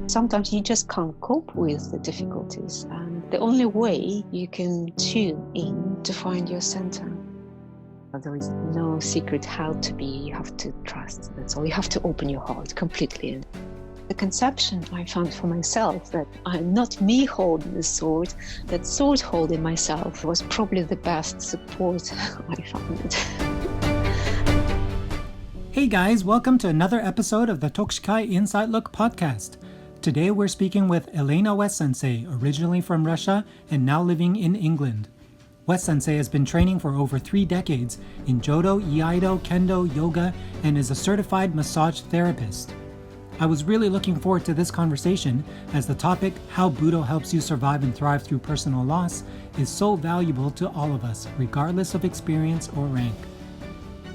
Sometimes you just can't cope with the difficulties, and the only way you can tune in to find your center. There is no secret how to be. You have to trust. That's all. You have to open your heart completely. The conception I found for myself that I'm not me holding the sword, that sword holding myself was probably the best support I found. Hey guys, welcome to another episode of the Tokushikai Inside Look podcast. Today we're speaking with Elena West Sensei, originally from Russia and now living in England. West Sensei has been training for over 3 decades in Jodo, Iaido, Kendo, yoga, and is a certified massage therapist. I was really looking forward to this conversation as the topic, how budo helps you survive and thrive through personal loss, is so valuable to all of us, regardless of experience or rank.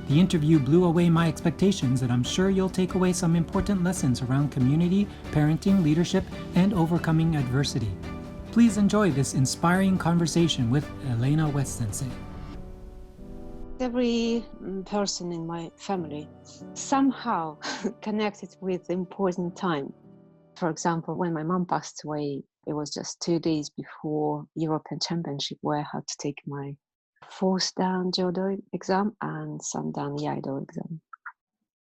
The interview blew away my expectations, and I'm sure you'll take away some important lessons around community, parenting, leadership, and overcoming adversity. Please enjoy this inspiring conversation with Elena West Sensei. Every person in my family somehow connected with the important time. For example, when my mom passed away, it was just 2 days before European Championship where I had to take my 4th dan Jodo exam and some dan Iaido exam.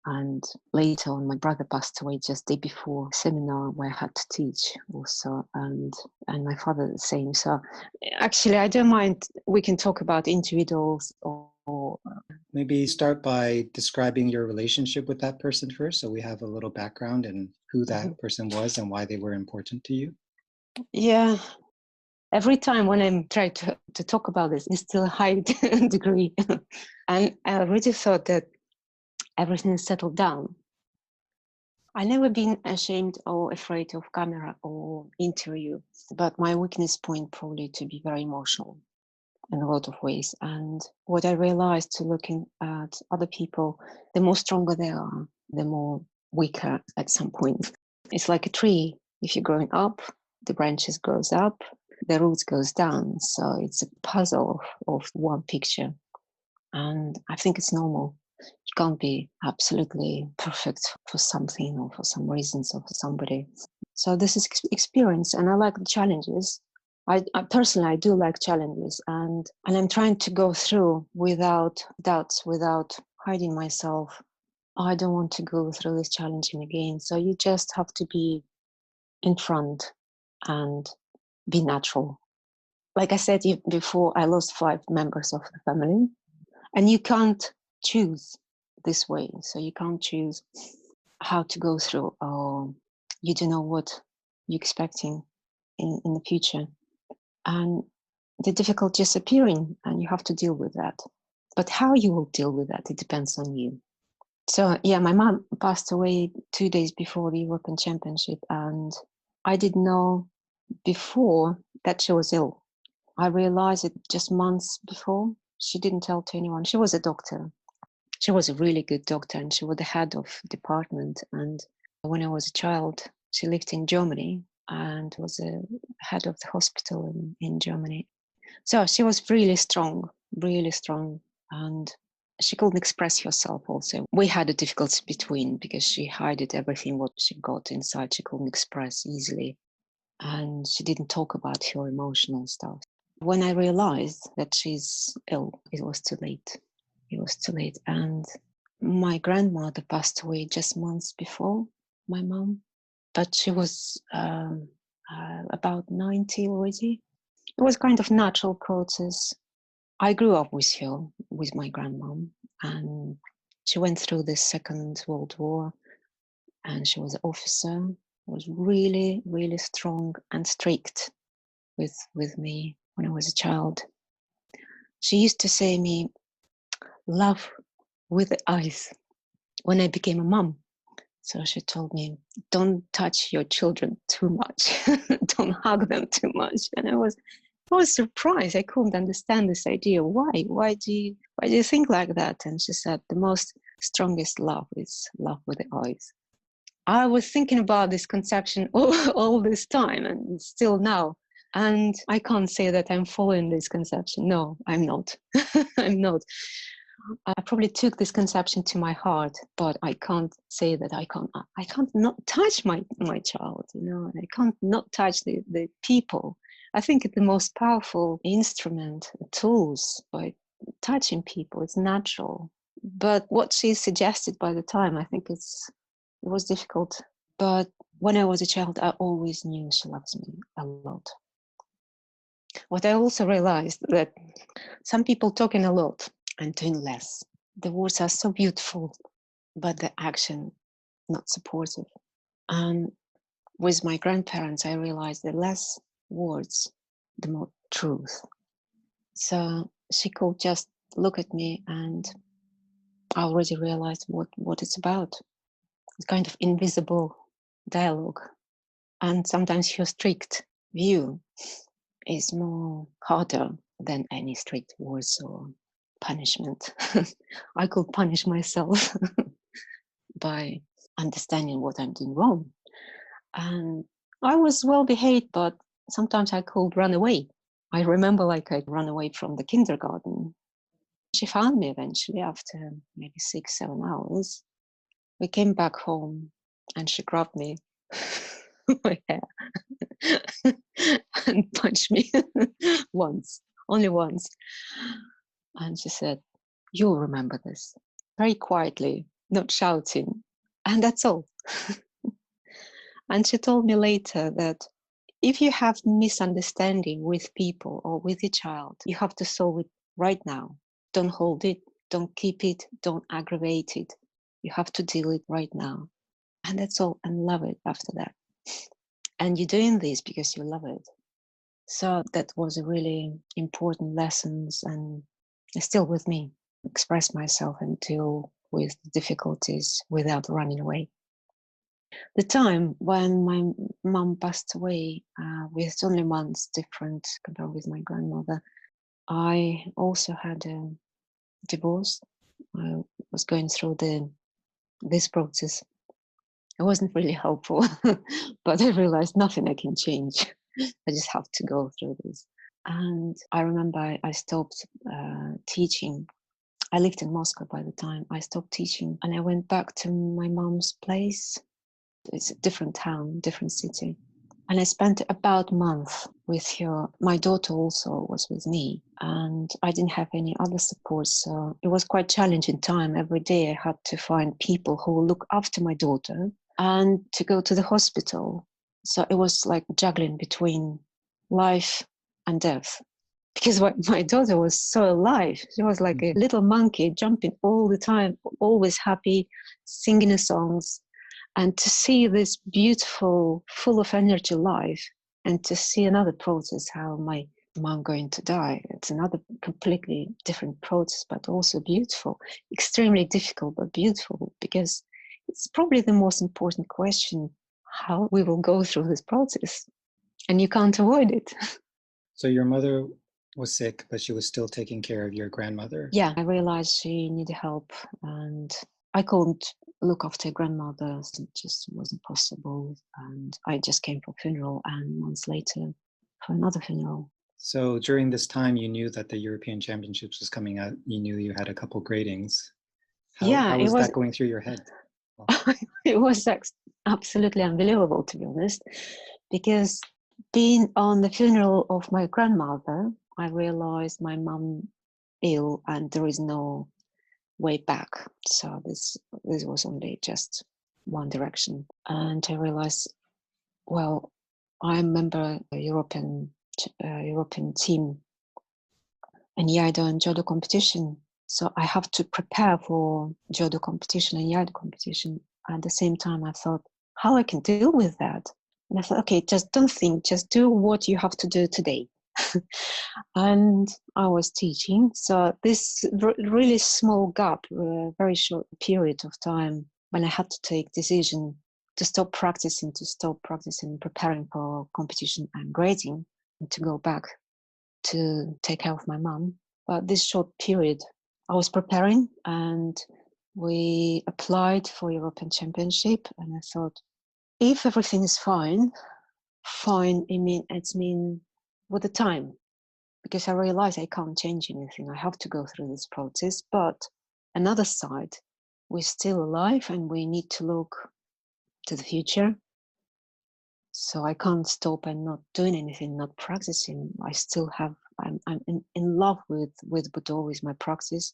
And later on, my brother passed away just the day before seminar where I had to teach also, and my father the same. So actually, I don't mind. We can talk about individuals or Maybe start by describing your relationship with that person first, so we have a little background and who that person was and why they were important to you. Yeah. Every time when I'm trying to talk about this, it's still a high degree. And I really thought that everything is settled down. I never been ashamed or afraid of camera or interview, but my weakness point probably to be very emotional in a lot of ways. And what I realized to looking at other people, the more stronger they are, the more weaker at some point. It's like a tree. If you're growing up, the branches grows up, the roots goes down. So it's a puzzle of one picture. And I think it's normal. You can't be absolutely perfect for something or for some reasons or for somebody. So this is experience, and I like the challenges. I personally, I do like challenges, and I'm trying to go through without doubts, without hiding myself. I don't want to go through this challenging again. So you just have to be in front and be natural. Like I said before, I lost 5 members of the family, and you can't choose this way. So you can't choose how to go through, or you don't know what you're expecting in the future. And the difficulty is appearing, and you have to deal with that. But how you will deal with that, it depends on you. So yeah, my mom passed away 2 days before the European Championship, and I didn't know before that she was ill. I realized it just months before. She didn't tell to anyone. She was a doctor. She was a really good doctor, and she was the head of department. And when I was a child, she lived in Germany and was a head of the hospital in Germany. So she was really strong, and she couldn't express herself also. We had a difficulty between because she hid everything what she got inside. She couldn't express easily, and she didn't talk about her emotional stuff. When I realized that she's ill, it was too late. It was too late. And my grandmother passed away just months before my mom, but she was about 90 already. It was kind of natural process. I grew up with her, with my grandmom, and she went through the Second World War, and she was an officer, was really, really strong and strict with me when I was a child. She used to say me, love with the eyes, when I became a mom. So she told me, don't touch your children too much. Don't hug them too much. And I was surprised. I couldn't understand this idea. Why do you think like that? And she said, the most strongest love is love with the eyes. I was thinking about this conception all this time, and still now. And I can't say that I'm following this conception. No, I'm not. I'm not. I probably took this conception to my heart, but I can't say that I can't not touch my child, and I can't not touch the people. I think it's the most powerful instrument, tools, by touching people. It's natural. But what she suggested by the time, I think it was difficult. But when I was a child, I always knew she loves me a lot. What I also realized that some people talking a lot and doing less. The words are so beautiful, but the action not supportive. And with my grandparents, I realized the less words, the more truth. So she could just look at me, and I already realized what it's about. It's kind of invisible dialogue. And sometimes her strict view is more harder than any strict words or punishment. I could punish myself by understanding what I'm doing wrong. And I was well behaved, but sometimes I could run away. I remember I ran away from the kindergarten. She found me eventually after maybe 6-7 hours. We came back home and she grabbed me my hair and punched me once, only once. And she said, "You'll remember this," very quietly, not shouting. And that's all. And she told me later that if you have misunderstanding with people or with your child, you have to solve it right now. Don't hold it, don't keep it, don't aggravate it. You have to deal it right now. And that's all, and love it after that. And you're doing this because you love it. So that was a really important lessons, and it's still with me. Express myself and deal with difficulties without running away. The time when my mom passed away, with only months different compared with my grandmother, I also had a divorce. I was going through this process. It wasn't really helpful, but I realized nothing I can change. I just have to go through this. And I remember I stopped teaching. I lived in Moscow by the time. I stopped teaching and I went back to my mom's place. It's a different town, different city. And I spent about a month with her. My daughter also was with me, and I didn't have any other support. So it was quite challenging time. Every day I had to find people who will look after my daughter and to go to the hospital. So it was like juggling between life and death. Because my daughter was so alive. She was like a little monkey, jumping all the time, always happy, singing her songs. And to see this beautiful, full of energy life, and to see another process, how my mom going to die. It's another completely different process, but also beautiful, extremely difficult, but beautiful, because it's probably the most important question, how we will go through this process. And you can't avoid it. So your mother was sick, but she was still taking care of your grandmother. Yeah, I realized she needed help, and I couldn't look after grandmother. It just wasn't possible. And I just came for a funeral, and months later for another funeral. So during this time, you knew that the European Championships was coming out. You knew you had a couple gradings. How was that going through your head? It was absolutely unbelievable, to be honest, because being on the funeral of my grandmother, I realized my mom ill and there is no way back. So this was only just one direction. And I realized, well, I remember a European team in Iaido and Jodo competition. So I have to prepare for Jodo competition and Iaido competition. At the same time, I thought, how I can deal with that? And I thought, okay, just don't think, just do what you have to do today. And I was teaching. So this really small gap, very short period of time when I had to take decision to stop practicing, preparing for competition and grading, and to go back to take care of my mom. But this short period, I was preparing and we applied for European Championship. And I thought, if everything is fine, it's mean with the time, because I realized I can't change anything. I have to go through this process, but another side. We're still alive and we need to look to the future. So I can't stop and not doing anything, not practicing. I'm in love with budo, with my practice.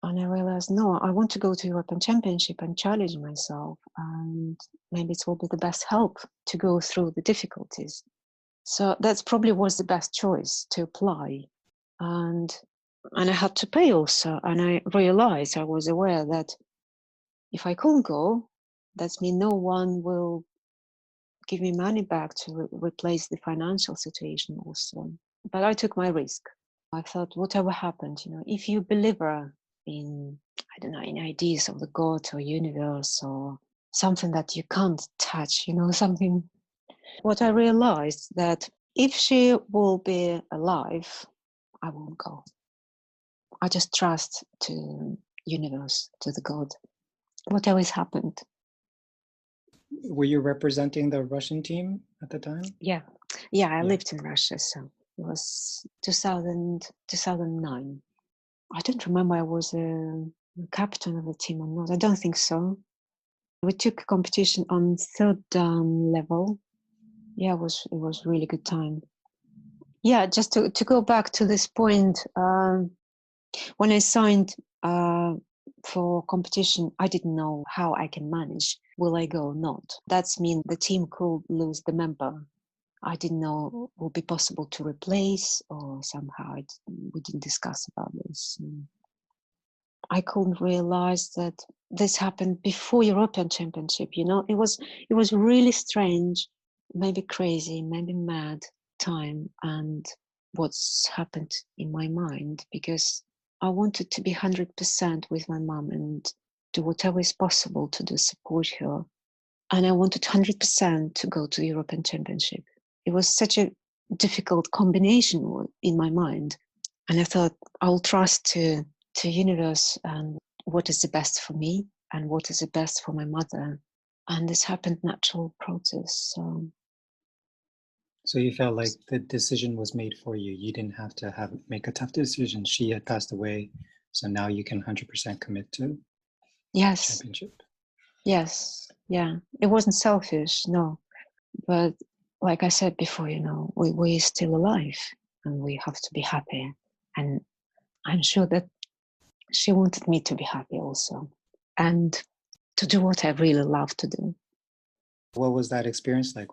And I realized, no, I want to go to European Championship and challenge myself. And maybe it will be the best help to go through the difficulties. So that's probably was the best choice to apply. And I had to pay also. And I realized, I was aware that if I couldn't go, that means no one will give me money back to replace the financial situation also. But I took my risk. I thought, whatever happened, if you believe in, I don't know, in ideas of the God or universe or something that you can't touch, something. What I realized that if she will be alive, I won't go. I just trust to universe, to the God. Whatever has happened. Were you representing the Russian team at the time? Yeah, I lived in Russia, so it was 2009. I don't remember I was a captain of the team or not. I don't think so. We took a competition on third dan level. Yeah, it was really good time. Yeah, just to go back to this point, when I signed for competition, I didn't know how I can manage. Will I go or not? That's mean the team could lose the member. I didn't know it would be possible to replace or somehow we didn't discuss about this. I couldn't realize that this happened before European Championship. It was really strange, maybe crazy, maybe mad time, and what's happened in my mind, because I wanted to be 100% with my mom and do whatever is possible to support her, and I wanted 100% to go to the European Championship. It was such a difficult combination in my mind, and I thought I'll trust to universe and what is the best for me and what is the best for my mother, and this happened natural process. So you felt like the decision was made for you. You didn't have to make a tough decision. She had passed away, so now you can 100% commit to Yes. championship. Yes. Yeah. It wasn't selfish, no. But like I said before, we're still alive and we have to be happy. And I'm sure that she wanted me to be happy also and to do what I really love to do. What was that experience like?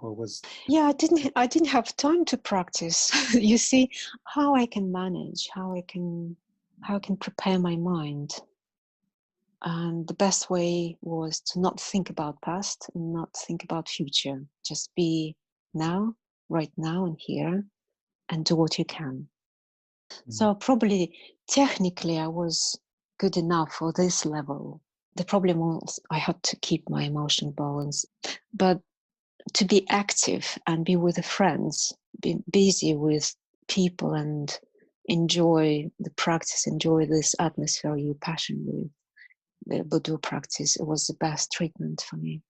Yeah, I didn't have time to practice. You see how I can manage, how I can prepare my mind. And the best way was to not think about past and not think about future. Just be now, right now and here, and do what you can. So probably technically I was good enough for this level. The problem was I had to keep my emotional balance. But to be active and be with the friends, be busy with people and enjoy the practice, enjoy this atmosphere you're passionate with, the budo practice, it was the best treatment for me.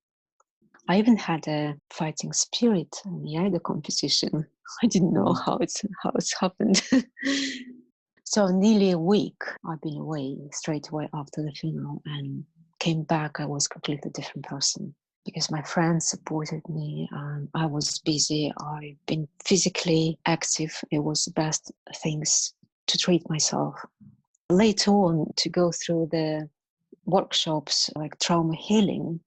I even had a fighting spirit in the Iaido competition. I didn't know how it's happened. So nearly a week I've been away straight away after the funeral, and came back. I was a completely different person because my friends supported me and I was busy. I've been physically active. It was the best things to treat myself. Later on, to go through the workshops like trauma healing,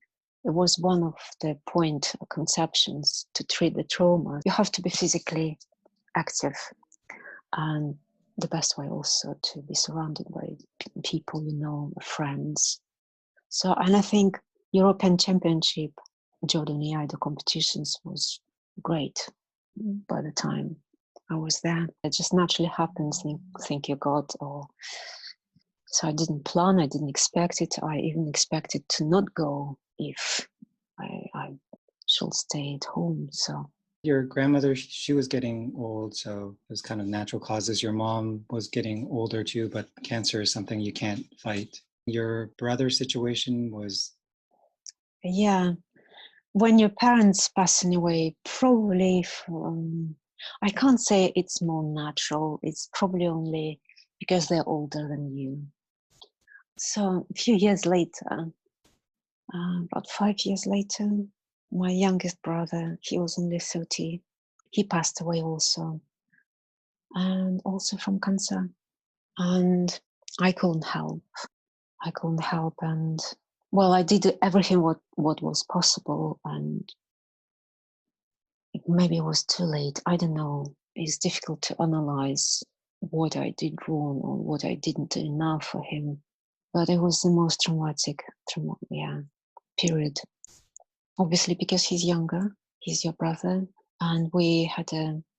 it was one of the point conceptions to treat the trauma. You have to be physically active, and the best way also to be surrounded by people, friends. So, and I think European Championship, Jodo and Iaido competitions was great by the time I was there. It just naturally happens, think you God, or so I didn't plan, I didn't expect it. I even expected to not go if I should stay at home. So your grandmother, she was getting old, so it was kind of natural causes. Your mom was getting older too, but cancer is something you can't fight. Your brother's situation was... Yeah, when your parents passing away, probably I can't say it's more natural. It's probably only because they're older than you. So a few years later, about 5 years later, my youngest brother, he was only 30, he passed away also, and also from cancer. And I couldn't help. I couldn't help, and well, I did everything what was possible, and maybe it was too late. I don't know. It's difficult to analyze what I did wrong or what I didn't do enough for him. But it was the most traumatic, period. Obviously, because he's younger, he's your brother, and we had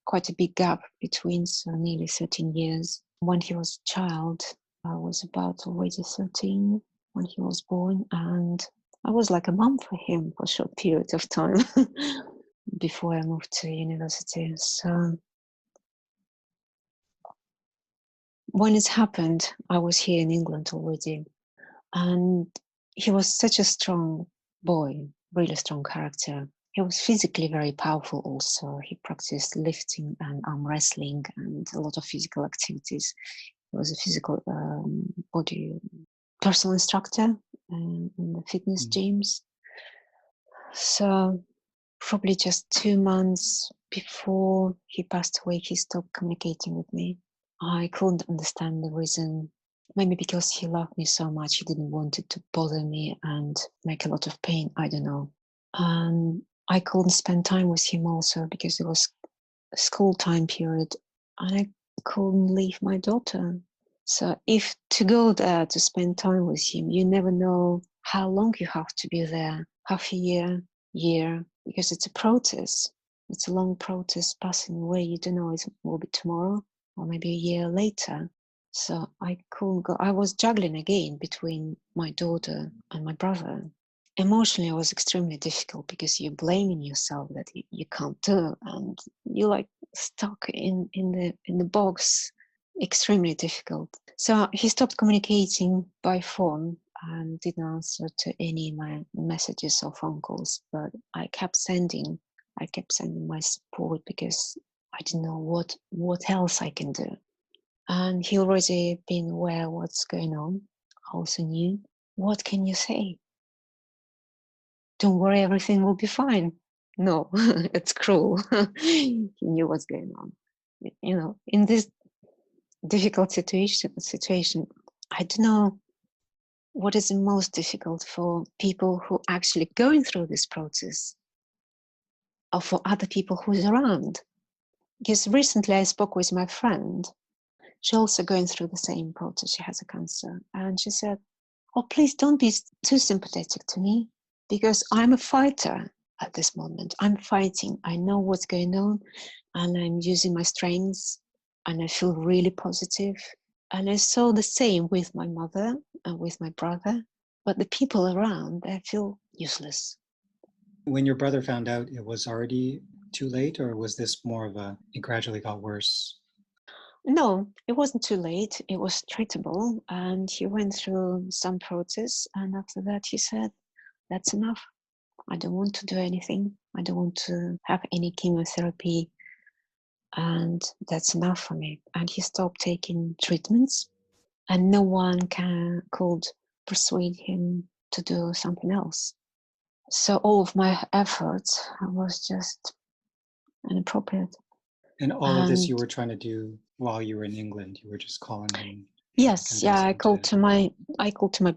quite a big gap between, so nearly 13 years. When he was a child, I was about already 13 when he was born, and I was like a mom for him for a short period of time before I moved to university. So when it happened, I was here in England already, and he was such a strong boy, really strong character. He was physically very powerful also. He practiced lifting and arm wrestling and a lot of physical activities. He was a physical body personal instructor in the fitness gyms. So probably just 2 months before he passed away, he stopped communicating with me. I couldn't understand the reason. Maybe because he loved me so much, he didn't want it to bother me and make a lot of pain. I don't know. And I couldn't spend time with him also because it was a school time period and I couldn't leave my daughter. So if to go there to spend time with him, you never know how long you have to be there, half a year, because it's a process. It's a long process passing away. You don't know it will be tomorrow or maybe a year later. So I couldn't go. I was juggling again between my daughter and my brother. Emotionally, it was extremely difficult because you're blaming yourself that you can't do, and you're like stuck in the box. Extremely difficult. So he stopped communicating by phone and didn't answer to any of my messages or phone calls. But I kept sending my support because I didn't know what else I can do. And he already been aware what's going on. I also knew, what can you say? Don't worry, everything will be fine. No, it's cruel. He knew what's going on. You know, in this difficult situation, I don't know what is the most difficult for people who actually going through this process or for other people who's around. Because recently I spoke with my friend. She's also going through the same process. She has a cancer. And she said, oh, please don't be too sympathetic to me because I'm a fighter at this moment. I'm fighting. I know what's going on and I'm using my strengths and I feel really positive. And I saw the same with my mother and with my brother, but the people around, they feel useless. When your brother found out, it was already too late, or was this more of it gradually got worse? No, it wasn't too late. It was treatable and he went through some process. And after that, he said, that's enough. I don't want to do anything. I don't want to have any chemotherapy. And that's enough for me. And he stopped taking treatments and no one could persuade him to do something else. So all of my efforts was just inappropriate. And all of this you were trying to do while you were in England. You were just calling him. Yes, yeah. I called to my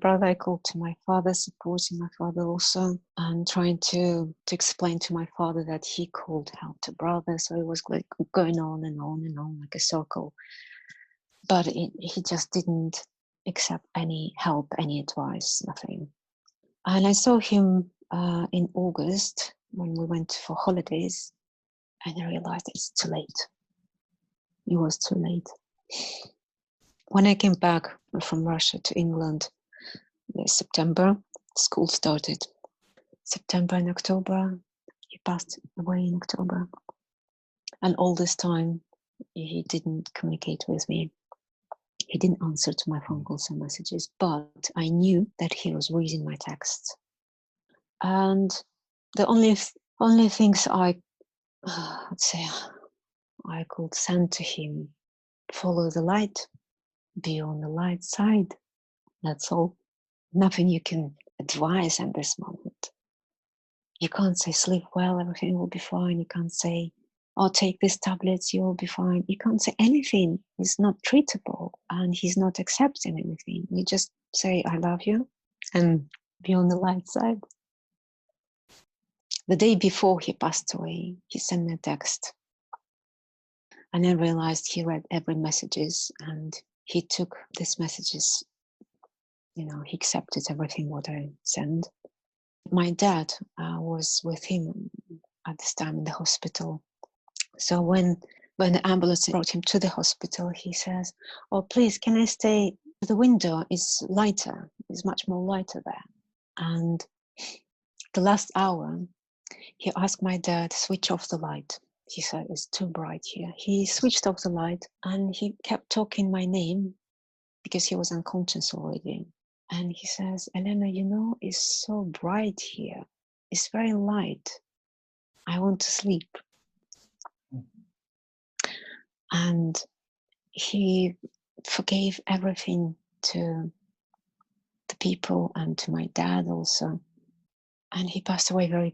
brother. I called to my father, supporting my father also, and trying to explain to my father that he could help to brother. So it was like going on and on and on like a circle. But he just didn't accept any help, any advice, nothing. And I saw him in August when we went for holidays, and I realized it's too late. It was too late. When I came back from Russia to England in September, school started. September and October, he passed away in October. And all this time, he didn't communicate with me. He didn't answer to my phone calls and messages, but I knew that he was reading my texts. And the only things I could send to him, follow the light, be on the light side, That's all. Nothing you can advise at this moment. You can't say sleep well, everything will be fine. You can't say, oh, take these tablets, you'll be fine. You can't say anything. It's not treatable and he's not accepting anything. You just say, I love you and be on the light side. The day before he passed away, he sent me a text. And I realized he read every messages and he took these messages, he accepted everything what I sent. My dad was with him at this time in the hospital. So when the ambulance brought him to the hospital, he says, oh, please, can I stay? The window is lighter, it's much more lighter there. And the last hour, he asked my dad, switch off the light. He said, it's too bright here. He switched off the light and he kept talking my name because he was unconscious already. And he says, Elena, it's so bright here. It's very light. I want to sleep. And he forgave everything to the people and to my dad also. And he passed away in a very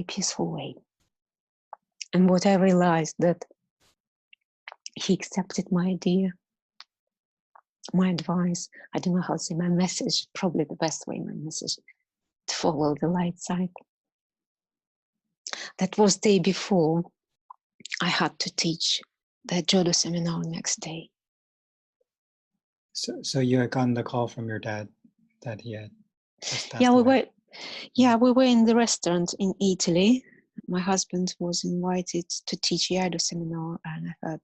peaceful way. And what I realized that he accepted my idea, my advice. I don't know how to say my message, probably the best way, my message, to follow the light side. That was the day before I had to teach the Jodo seminar next day. So you had gotten the call from your dad that he had just passed Yeah, away. we were in the restaurant in Italy. My husband was invited to teach Iaido seminar, and I thought,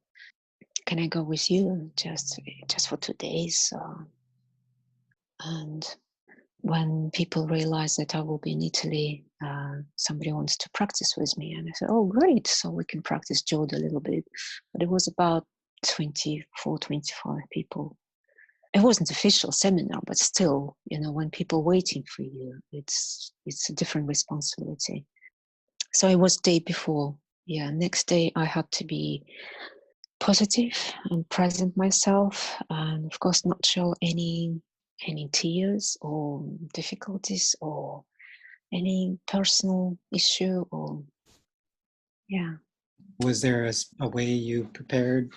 can I go with you just for 2 days? And when people realized that I will be in Italy, somebody wants to practice with me. And I said, oh, great. So we can practice Jodo a little bit. But it was about 24, 25 people. It wasn't official seminar, but still, when people waiting for you, it's a different responsibility. So it was day before. Yeah, next day I had to be positive and present myself, and of course not show any tears or difficulties or any personal issue or Was there a way you prepared?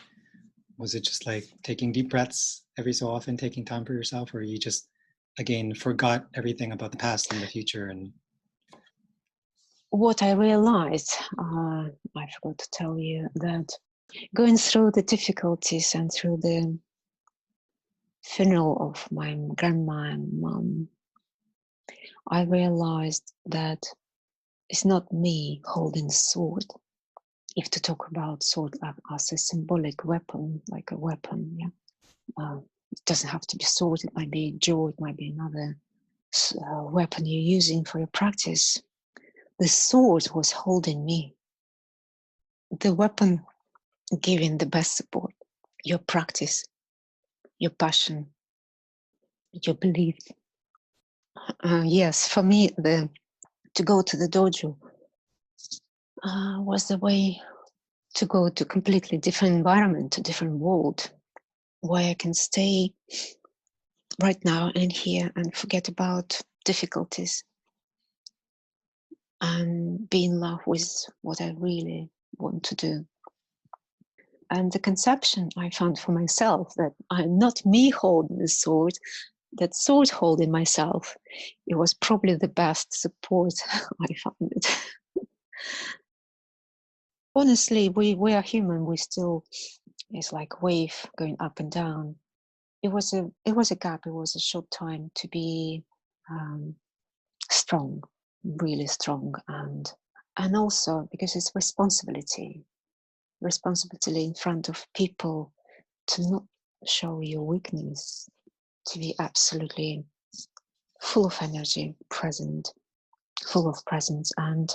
Was it just like taking deep breaths every so often, taking time for yourself, or you just again forgot everything about the past and the future? And what I realized, I forgot to tell you that going through the difficulties and through the funeral of my grandma and mom, I realized that it's not me holding the sword. If to talk about sword as a symbolic weapon, like a weapon, it doesn't have to be sword. It might be a jaw. It might be another weapon you're using for your practice. The sword was holding me. The weapon giving the best support. Your practice, your passion, your belief. Yes, for me, to go to the dojo was the way to go to a completely different environment, a different world, where I can stay right now and here and forget about difficulties and be in love with what I really want to do. And the conception I found for myself that I'm not me holding the sword, that sword holding myself, it was probably the best support I found it. Honestly, we are human. We still, it's like wave going up and down. It was a gap. It was a short time to be strong, really strong, and also because it's responsibility in front of people, to not show your weakness, to be absolutely full of energy, full of presence, and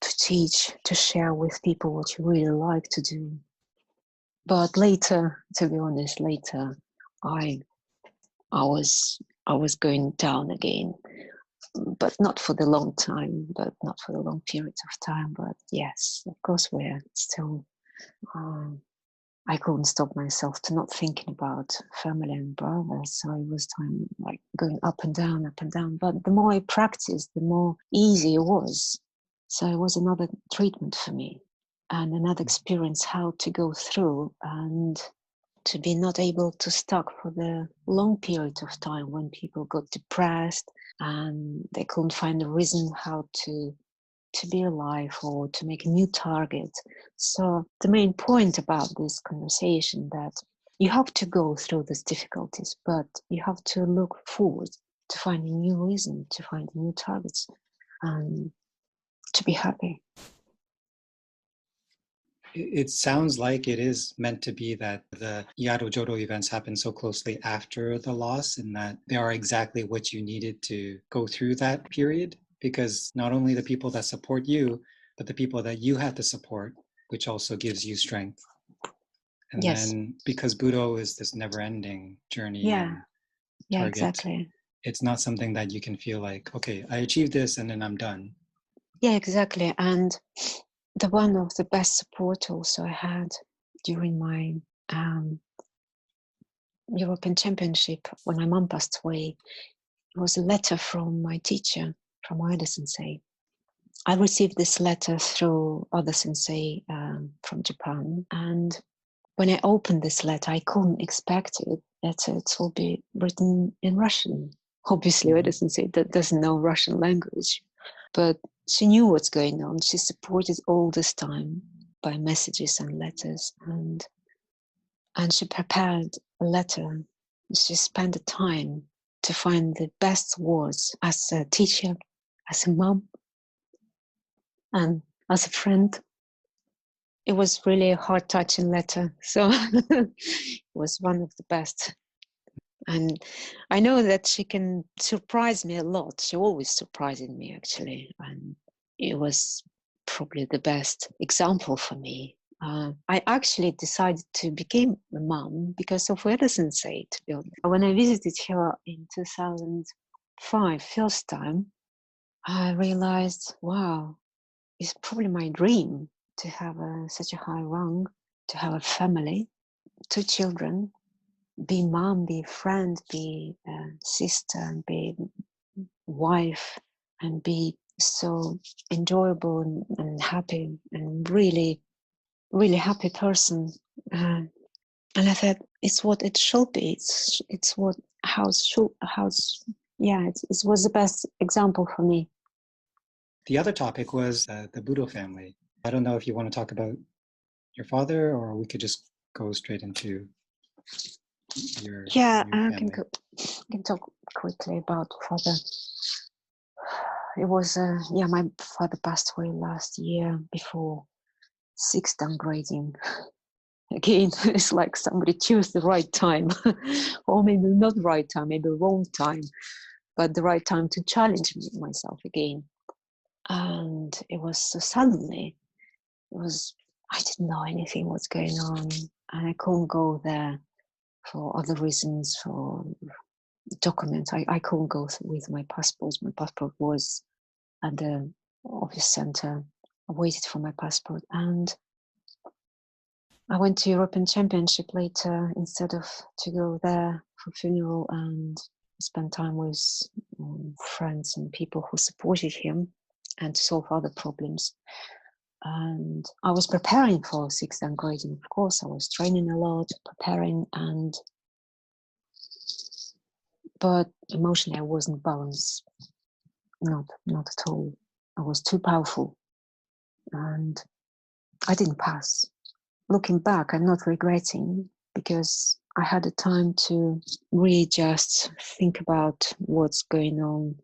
to teach, to share with people what you really like to do. But later, to be honest, I was going down again, but not for the long time, but not for the long periods of time. But yes, of course, we're still I couldn't stop myself to not thinking about family and brothers. So it was time like going up and down, up and down. But the more I practiced, the more easy it was. So it was another treatment for me and another experience how to go through and to be not able to stuck for the long period of time when people got depressed and they couldn't find a reason how to be alive or to make a new target. So the main point about this conversation that you have to go through these difficulties, but you have to look forward to find a new reason, to find new targets, and to be happy. It sounds like it is meant to be that the Iaido Jodo events happen so closely after the loss and that they are exactly what you needed to go through that period. Because not only the people that support you, but the people that you have to support, which also gives you strength. And Yes. then because budo is this never-ending journey and target, exactly. it's not something that you can feel like, okay, I achieved this and then I'm done. Yeah, exactly. And the one of the best support also I had during my European Championship when my mom passed away, it was a letter from my teacher, from Iaido Sensei. I received this letter through other sensei from Japan, and when I opened this letter, I couldn't expect it that it will be written in Russian. Obviously, Iaido Sensei doesn't know Russian language, but she knew what's going on. She supported all this time by messages and letters, and she prepared a letter. She spent the time to find the best words as a teacher, as a mom, and as a friend. It was really a heart-touching letter, so it was one of the best. And I know that she can surprise me a lot. She always surprises me, actually, and it was probably the best example for me. I actually decided to become a mom because of Iaido Sensei, to be honest. When I visited her in 2005, first time, I realized, wow, it's probably my dream to have such a high rank, to have a family, 2 children, be mom, be friend, be sister, and be wife, and be so enjoyable and happy and really, really happy person. And I thought it's what it should be. It's what it was the best example for me. The other topic was the Boodle family. I don't know if you want to talk about your father, or we could just go straight into your I family. can talk quickly about father. It was my father passed away last year before 6 downgrading. Again, it's like somebody chose the right time, or maybe not right time, maybe wrong time, but the right time to challenge myself again. And it was so suddenly. I didn't know anything what's going on, and I couldn't go there for other reasons, for documents. I couldn't go with my passport. My passport was at the office center. I waited for my passport, and I went to European Championship later instead of to go there for funeral and spend time with friends and people who supported him and to solve other problems. And I was preparing for 6th downgrading. Of course, I was training a lot, preparing, but emotionally I wasn't balanced. Not at all. I was too powerful, and I didn't pass. Looking back, I'm not regretting because I had the time to really just think about what's going on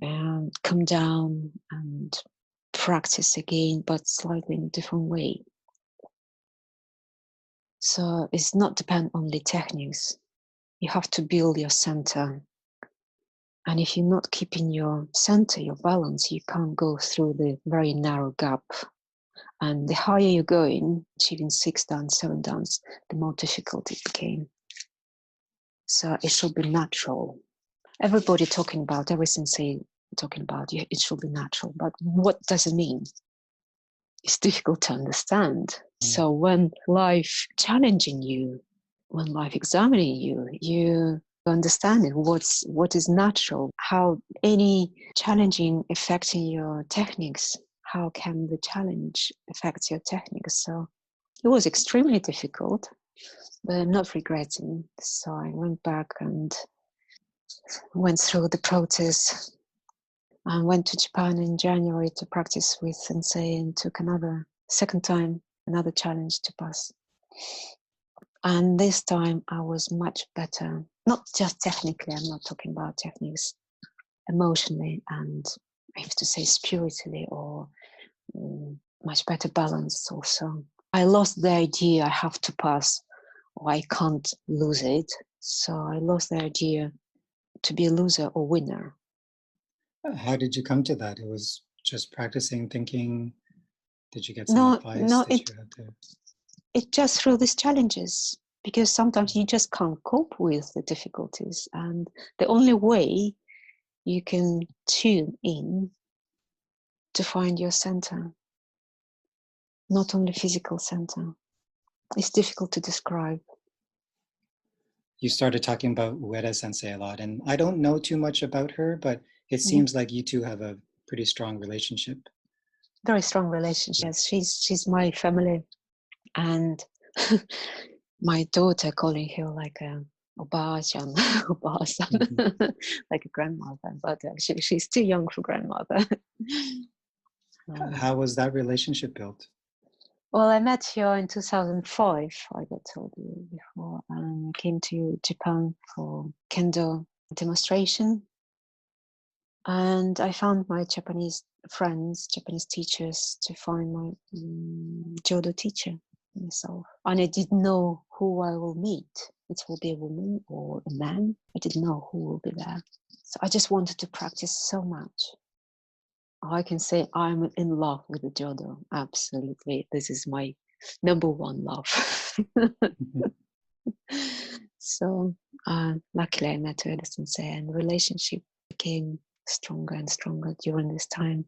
and come down and practice again, but slightly in a different way. So it's not depend only techniques. You have to build your center. And if you're not keeping your center, your balance, you can't go through the very narrow gap. And the higher you're going, achieving 6 downs, 7 downs, the more difficult it became. So it should be natural. Everybody talking about, every sensei talking about, it should be natural. But what does it mean? It's difficult to understand. So when life challenging you, when life examining you, you understanding what is natural, how any challenging affecting your techniques, how can the challenge affect your techniques. So it was extremely difficult, but I'm not regretting. So I went back and went through the process. I went to Japan in January to practice with Sensei and took another challenge to pass. And this time I was much better, not just technically, I'm not talking about techniques, emotionally and I have to say spiritually, or much better balanced also. I lost the idea I have to pass or I can't lose it. So I lost the idea to be a loser or winner. How did you come to that? It was just practicing, thinking. Did you get some No, advice? Did you have to? It just through these challenges, because sometimes you just can't cope with the difficulties, and the only way you can tune in to find your center, not only physical center. It's difficult to describe. You started talking about Ueda Sensei a lot, and I don't know too much about her, but it seems like you two have a pretty strong relationship. Very strong relationship. Yes, she's my family, and my daughter calling her like a oba-chan, like a grandmother, but she's too young for grandmother. How was that relationship built? Well, I met her in 2005, I got told you before, and I came to Japan for Kendo demonstration. And I found my Japanese friends, Japanese teachers, to find my Jodo teacher myself. And I didn't know who I will meet. It will be a woman or a man. I didn't know who will be there. So I just wanted to practice so much. I can say I'm in love with the Jodo. Absolutely. This is my number one love. So luckily I met Ueda Sensei, and the relationship became stronger and stronger during this time.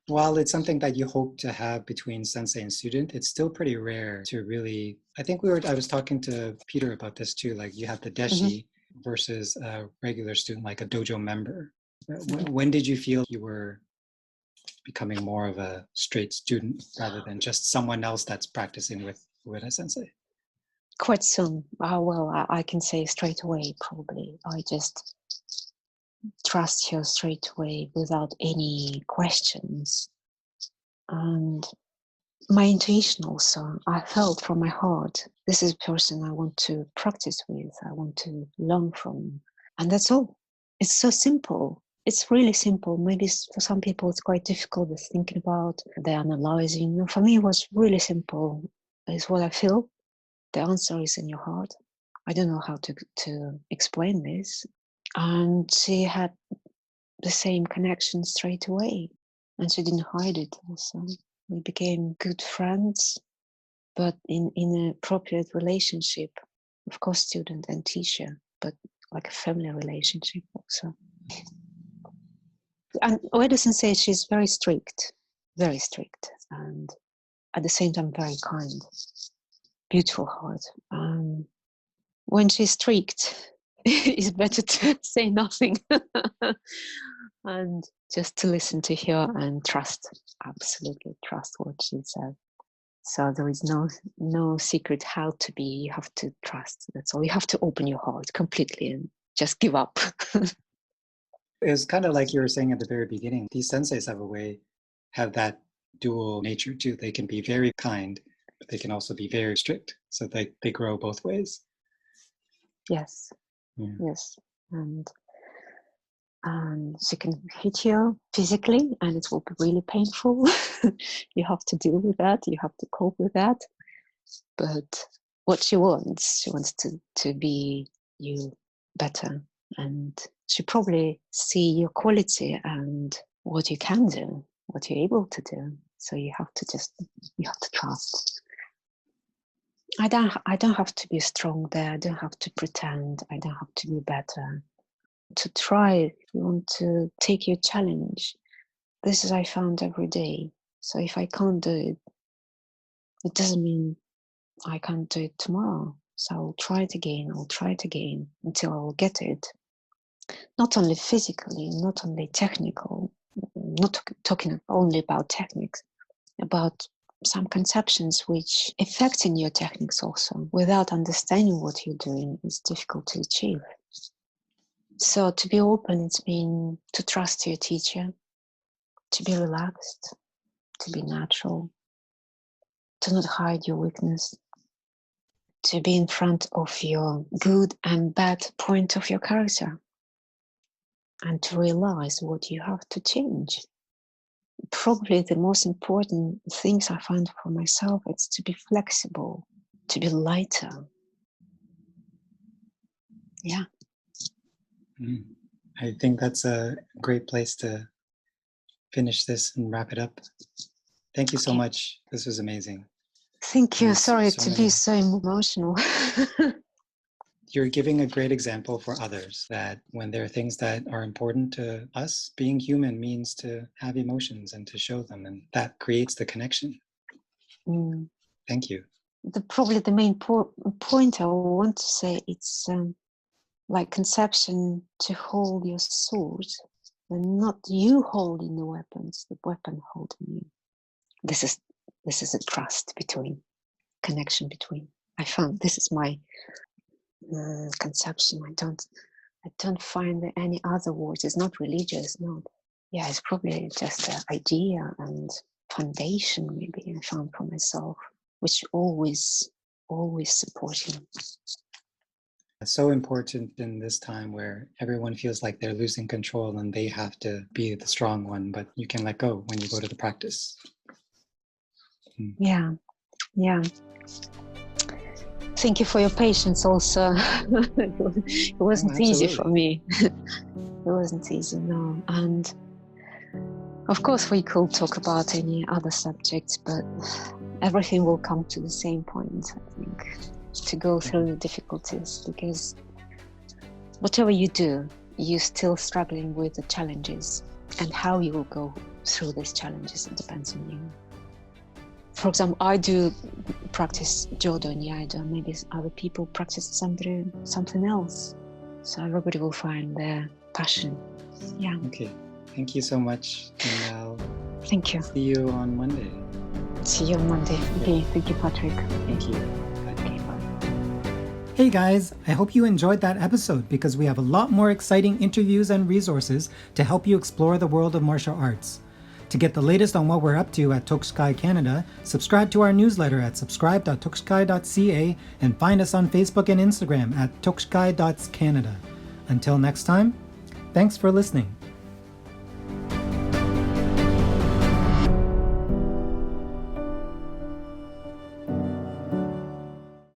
While it's something that you hope to have between sensei and student, it's still pretty rare to really, I was talking to Peter about this too, like you have the deshi versus a regular student, like a dojo member. When did you feel you were becoming more of a straight student rather than just someone else that's practicing with Ueda Sensei? Quite soon. I can say straight away, probably. I just trust her straight away without any questions. And my intuition also, I felt from my heart, this is a person I want to practice with, I want to learn from. And that's all. It's so simple. It's really simple. Maybe for some people it's quite difficult, they're thinking about, they're analyzing. For me, it was really simple. It's what I feel. The answer is in your heart. I don't know how to explain this. And she had the same connection straight away, and she didn't hide it also. We became good friends, but in an appropriate relationship, of course, student and teacher, but like a family relationship also. And Ueda Sensei, she's very strict, and at the same time very kind, beautiful heart. When she's strict, it's better to say nothing and just to listen to her and trust, absolutely trust what she said. So there is no secret how to be. You have to trust. That's all. You have to open your heart completely and just give up. It's kind of like you were saying at the very beginning. These senseis have that dual nature too. They can be very kind, but they can also be very strict. So they grow both ways. Yes. Yeah. Yes. And she can hit you physically, and it will be really painful. You have to deal with that. You have to cope with that. But what she wants to be you better, and she probably see your quality and what you can do, what you're able to do. So you have to trust. I don't have to be strong there. I don't have to pretend. I don't have to be better. To try, if you want to take your challenge, this is I found every day. So if I can't do it, It doesn't mean I can't do it tomorrow. So I'll try it again, until I will get it. Not only physically, not only technical, not talking only about techniques, about some conceptions which affect in your techniques also. Without understanding what you're doing, it's difficult to achieve. So to be open, it's mean to trust your teacher, to be relaxed, to be natural, to not hide your weakness, to be in front of your good and bad point of your character, and to realize what you have to change. Probably the most important things I find for myself is to be flexible, to be lighter. Yeah. I think that's a great place to finish this and wrap it up. Thank you so much. This was amazing. Thank you. There's Sorry so to many- be so emotional. You're giving a great example for others that when there are things that are important to us, being human means to have emotions and to show them, and that creates the connection. Thank you. Probably the main point I want to say, it's like conception to hold your sword, and not you holding the weapons, the weapon holding you. This is a trust between, connection between. I found this is my conception. I don't find any other words. It's not religious, no. Yeah, it's probably just an idea and foundation maybe I found for myself, which always supporting. It's so important in this time where everyone feels like they're losing control and they have to be the strong one, but you can let go when you go to the practice. Yeah. Thank you for your patience also. It wasn't easy for me. It wasn't easy, no. And of course we could talk about any other subjects, but everything will come to the same point, I think, to go through the difficulties, because whatever you do, you're still struggling with the challenges, and how you will go through these challenges, it depends on you. For example, I do practice Jodo and Iaido, maybe other people practice something else. So everybody will find their passion. Yeah. Okay. Thank you so much. And I'll Thank you. see you on Monday. See you on Monday. Okay. Thank you, Patrick. Thank you. Okay, bye. Hey guys, I hope you enjoyed that episode because we have a lot more exciting interviews and resources to help you explore the world of martial arts. To get the latest on what we're up to at Tokushikai Canada, subscribe to our newsletter at subscribe.tokushikai.ca and find us on Facebook and Instagram at tokushikai.canada. Until next time, thanks for listening.